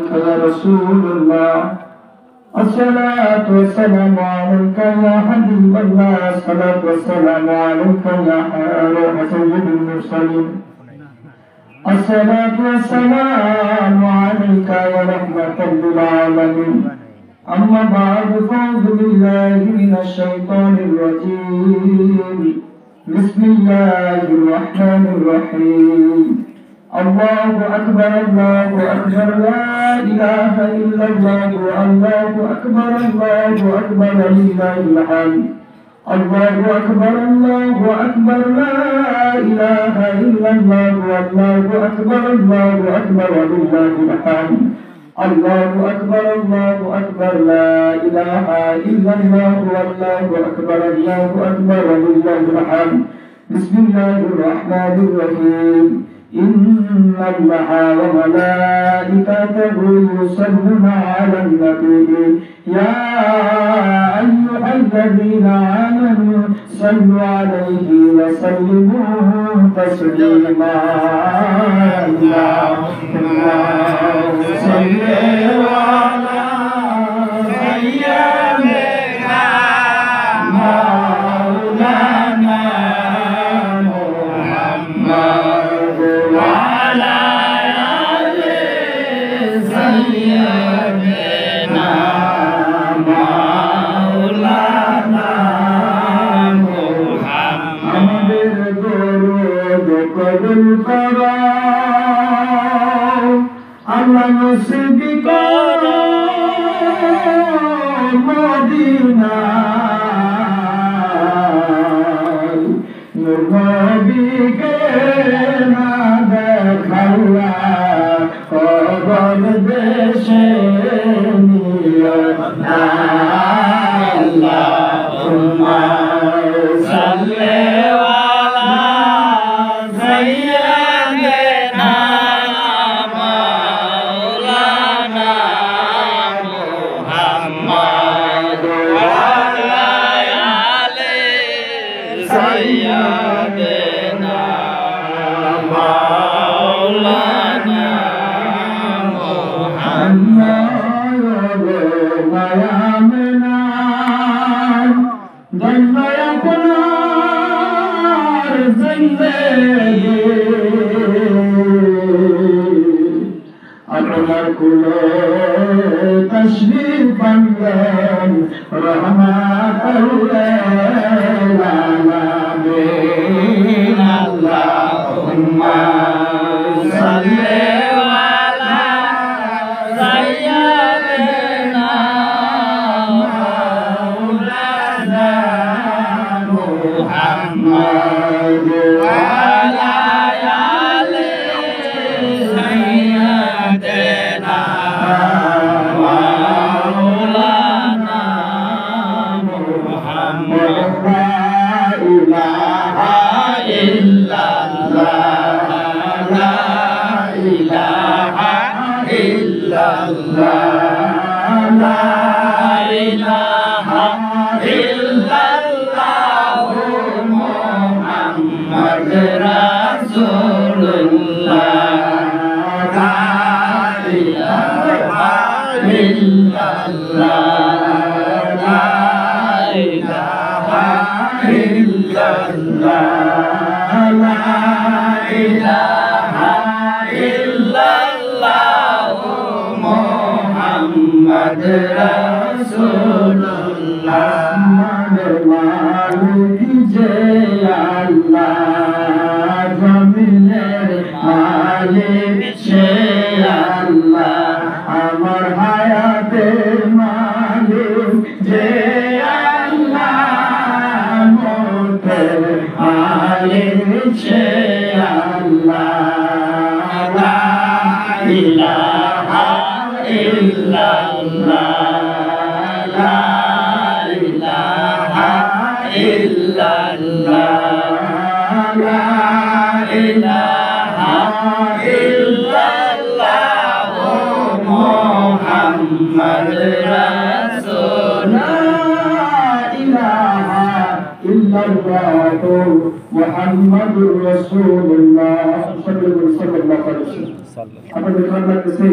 عبدك يا رسول الله. الصلاة والسلام عليك يا حبيب الله. الصلاة والسلام عليك يا روح سيد المرسلين. الصلاة والسلام عليك يا رحمة للعالمين. أما بعد فأعوذ بالله من الشيطان الرجيم. بسم الله الرحمن الرحيم. الله أكبر الله أكبر لا إله إلا الله. الله أكبر الله أكبر لله الحمد. الله أكبر الله أكبر لا إله إلا الله. الله أكبر الله أكبر لله الحمد. الله أكبر الله أكبر لا إله إلا الله. والله أكبر الله أكبر لله الحمد. بسم الله الرحمن الرحيم. إن الله وملائكته يصلون على النبي يا أيها الذين آمنوا صلوا عليه وسلموا تسليما. اللهم صل على سيدنا مولانا محمد وعلى آل سيدنا مولانا محمد. درود قبول করো আল্লাহ নসিব করো মদিনায়। নূর নবীকে না দেখাইয়া কবর দেশে নিও না। আল্লাহুম্মা সাল্লি আলা সাইয়্যিদিনা মাওলানা মুহাম্মদ ওয়া আলা আলি সাইয়্যিদিনা মাওলানা মুহাম্মদ মায়ামনা দয়া আপনার জিন্দেগি আপনার কুলে তশরীফ আনলেন রহমাতুল আলামিন। আল্লাহুম্মা সাল্লি আলা সাইয়্যিদিনা মাওলানা মুহাম্মদ ওয়া আলা আলি সাইয়্যিদিনা মাওলানা মুহাম্মদ। লা ইলাহা ইল্লাল্লাহ লা ইলাহা ইল্লাল্লাহ লা ইলাহা ইল্লাল্লাহ মুহাম্মদ রাসূলুল্লাহ লা ইলাহা ইল্লাল্লাহ লা ইলাহা ইল্লাল্লাহ লা ইলাহা ইল্লাল্লাহ মুহাম্মদ রাসূলুল্লাহ। মালিক যে আল্লাহ জমিনের মালিক সে আল্লাহ। আমার হায়াতের মালিক যে আল্লাহ মৌতের মালিক সে আল্লাহ। লা ইলাহা ইল্লাল্লাহ লা ইলাহা ইল্লাল্লাহ লা ইলাহা ইল্লাল্লাহ মুহাম্মদ রাসূলুল্লাহ। মুহাম্মাদুর রাসূলুল্লাহ সাল্লাল্লাহু আলাইহি ওয়াসাল্লাম। আপনাদের কেমন লাগতেছে?